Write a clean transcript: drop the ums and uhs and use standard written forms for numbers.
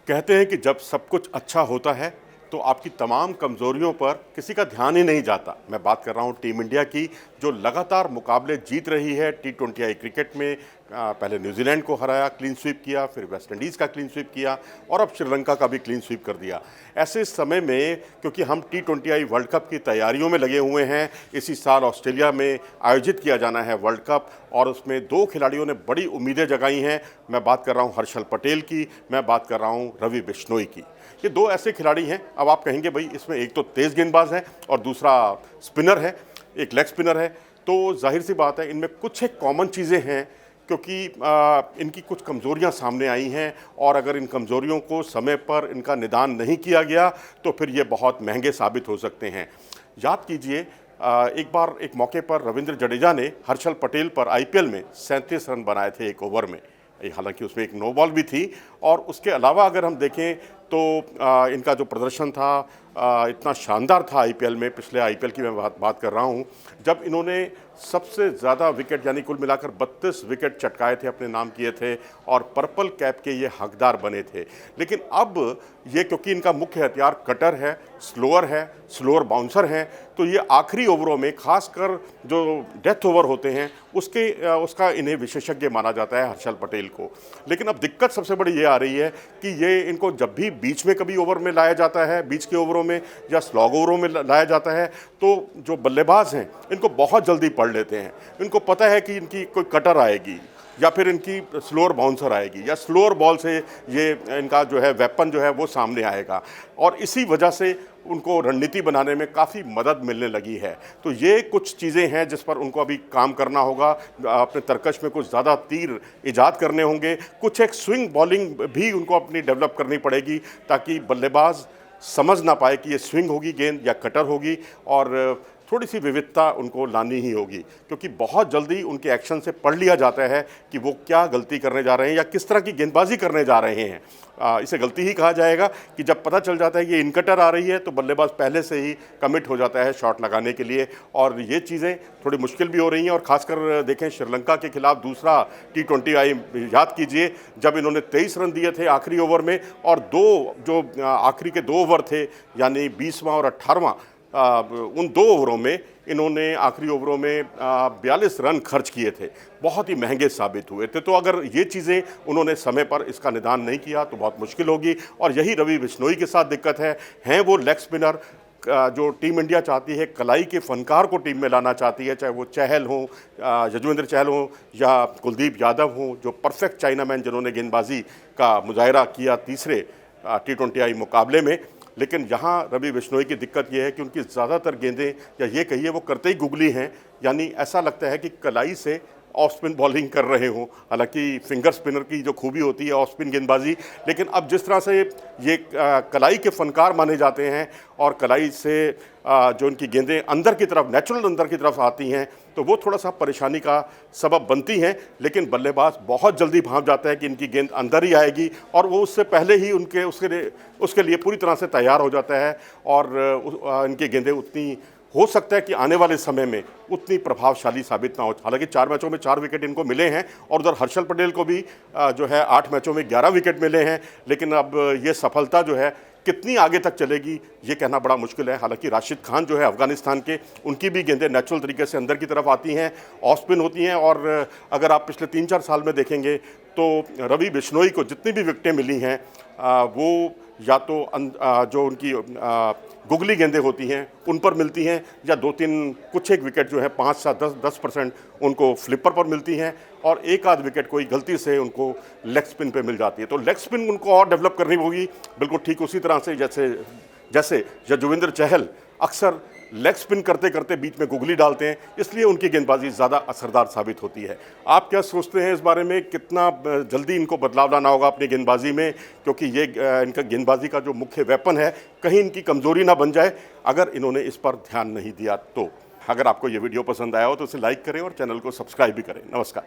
कहते हैं कि जब सब कुछ अच्छा होता है तो आपकी तमाम कमज़ोरियों पर किसी का ध्यान ही नहीं जाता। मैं बात कर रहा हूँ टीम इंडिया की, जो लगातार मुकाबले जीत रही है T20I क्रिकेट में। पहले न्यूजीलैंड को हराया, क्लीन स्वीप किया, फिर वेस्ट इंडीज़ का क्लीन स्वीप किया और अब श्रीलंका का भी क्लीन स्वीप कर दिया। ऐसे समय में क्योंकि हम T20I वर्ल्ड कप की तैयारियों में लगे हुए हैं, इसी साल ऑस्ट्रेलिया में आयोजित किया जाना है वर्ल्ड कप और उसमें दो खिलाड़ियों ने बड़ी उम्मीदें जगाई हैं। मैं बात कर रहा हूँ हर्षल पटेल की, मैं बात कर रहा हूँ रवि बिश्नोई की। ये दो ऐसे खिलाड़ी हैं। अब आप कहेंगे भाई इसमें एक तो तेज़ गेंदबाज है और दूसरा स्पिनर है, एक लेग स्पिनर है, तो जाहिर सी बात है इनमें कुछ एक कॉमन चीज़ें हैं क्योंकि इनकी कुछ कमज़ोरियां सामने आई हैं और अगर इन कमज़ोरियों को समय पर इनका निदान नहीं किया गया तो फिर ये बहुत महंगे साबित हो सकते हैं। याद कीजिए एक बार एक मौके पर रविंद्र जडेजा ने हर्षल पटेल पर IPL में 37 रन बनाए थे एक ओवर में। हालांकि उसमें एक नो बॉल भी थी और उसके अलावा अगर हम देखें तो इनका जो प्रदर्शन था इतना शानदार था IPL में। पिछले IPL की मैं बात कर रहा हूँ जब इन्होंने सबसे ज़्यादा विकेट यानी कुल मिलाकर 32 विकेट चटकाए थे, अपने नाम किए थे और पर्पल कैप के ये हकदार बने थे। लेकिन अब ये क्योंकि इनका मुख्य हथियार कटर है, स्लोअर बाउंसर हैं, तो ये आखिरी ओवरों में खासकर जो डेथ ओवर होते हैं उसका इन्हें विशेषज्ञ माना जाता है हर्षल पटेल को। लेकिन अब दिक्कत सबसे बड़ी ये आ रही है कि ये इनको जब भी बीच में कभी ओवर में लाया जाता है, बीच के ओवरों में या स्लॉग ओवरों में लाया जाता है, तो जो बल्लेबाज हैं इनको बहुत जल्दी पढ़ लेते हैं। इनको पता है कि इनकी कोई कटर आएगी या फिर इनकी स्लोअर बाउंसर आएगी या स्लोअर बॉल से ये इनका जो है वेपन जो है वो सामने आएगा और इसी वजह से उनको रणनीति बनाने में काफ़ी मदद मिलने लगी है। तो ये कुछ चीज़ें हैं जिस पर उनको अभी काम करना होगा। अपने तरकश में कुछ ज़्यादा तीर ईजाद करने होंगे, कुछ एक स्विंग बॉलिंग भी उनको अपनी डेवलप करनी पड़ेगी ताकि बल्लेबाज समझ ना पाए कि ये स्विंग होगी गेंद या कटर होगी और थोड़ी सी विविधता उनको लानी ही होगी क्योंकि बहुत जल्दी उनके एक्शन से पढ़ लिया जाता है कि वो क्या गलती करने जा रहे हैं या किस तरह की गेंदबाजी करने जा रहे हैं। इसे गलती ही कहा जाएगा कि जब पता चल जाता है कि ये इन कटर आ रही है तो बल्लेबाज पहले से ही कमिट हो जाता है शॉट लगाने के लिए और ये चीज़ें थोड़ी मुश्किल भी हो रही हैं। और ख़ासकर देखें श्रीलंका के खिलाफ दूसरा T20I याद कीजिए जब इन्होंने 23 रन दिए थे आखिरी ओवर में और जो आखिरी के 2 ओवर थे यानी 20वां और 18वां, उन 2 ओवरों में इन्होंने आखिरी ओवरों में 42 रन खर्च किए थे, बहुत ही महंगे साबित हुए थे। तो अगर ये चीज़ें उन्होंने समय पर इसका निदान नहीं किया तो बहुत मुश्किल होगी और यही रवि बिश्नोई के साथ दिक्कत है। हैं वो लेग स्पिनर जो टीम इंडिया चाहती है, कलाई के फनकार को टीम में लाना चाहती है, चाहे वो चहल हो, यजुवेंद्र चहल हो या कुलदीप यादव हो, जो परफेक्ट चाइनामैन जिन्होंने गेंदबाजी का मुजाहरा किया तीसरे T20I मुकाबले में। लेकिन यहाँ रवि बिश्नोई की दिक्कत यह है कि उनकी ज़्यादातर गेंदें या ये कहिए वो करते ही गुगली हैं, यानी ऐसा लगता है कि कलाई से ऑफ स्पिन बॉलिंग कर रहे हों। हालांकि फिंगर स्पिनर की जो खूबी होती है ऑफ स्पिन गेंदबाजी, लेकिन अब जिस तरह से ये कलाई के फनकार माने जाते हैं और कलाई से जो इनकी गेंदें अंदर की तरफ नेचुरल अंदर की तरफ आती हैं तो वो थोड़ा सा परेशानी का सबब बनती हैं। लेकिन बल्लेबाज बहुत जल्दी भांप जाता है कि इनकी गेंद अंदर ही आएगी और वो उससे पहले ही उसके लिए पूरी तरह से तैयार हो जाता है और इनकी गेंदें उतनी हो सकता है कि आने वाले समय में उतनी प्रभावशाली साबित ना हो। हालांकि 4 मैचों में 4 विकेट इनको मिले हैं और उधर हर्षल पटेल को भी जो है 8 मैचों में 11 विकेट मिले हैं। लेकिन अब ये सफलता जो है कितनी आगे तक चलेगी ये कहना बड़ा मुश्किल है। हालांकि राशिद खान जो है अफगानिस्तान के, उनकी भी गेंदें नेचुरल तरीके से अंदर की तरफ आती हैं, ऑफ स्पिन होती हैं और अगर आप पिछले 3-4 साल में देखेंगे तो रवि बिश्नोई को जितनी भी विकेटें मिली हैं वो या तो जो उनकी गुगली गेंदें होती हैं उन पर मिलती हैं या 2-3 कुछ एक विकेट जो है 5-10% उनको फ्लिपर पर मिलती हैं और एक आध विकेट कोई गलती से उनको लेग स्पिन पे मिल जाती है। तो लेग स्पिन उनको और डेवलप करनी होगी, बिल्कुल ठीक उसी तरह से जैसे यजुवेंद्र चहल अक्सर लेग स्पिन करते करते बीच में गुगली डालते हैं, इसलिए उनकी गेंदबाजी ज़्यादा असरदार साबित होती है। आप क्या सोचते हैं इस बारे में, कितना जल्दी इनको बदलाव लाना होगा अपनी गेंदबाजी में, क्योंकि ये इनका गेंदबाजी का जो मुख्य वेपन है कहीं इनकी कमज़ोरी ना बन जाए अगर इन्होंने इस पर ध्यान नहीं दिया तो। अगर आपको ये वीडियो पसंद आया हो तो इसे लाइक करें और चैनल को सब्सक्राइब भी करें। नमस्कार।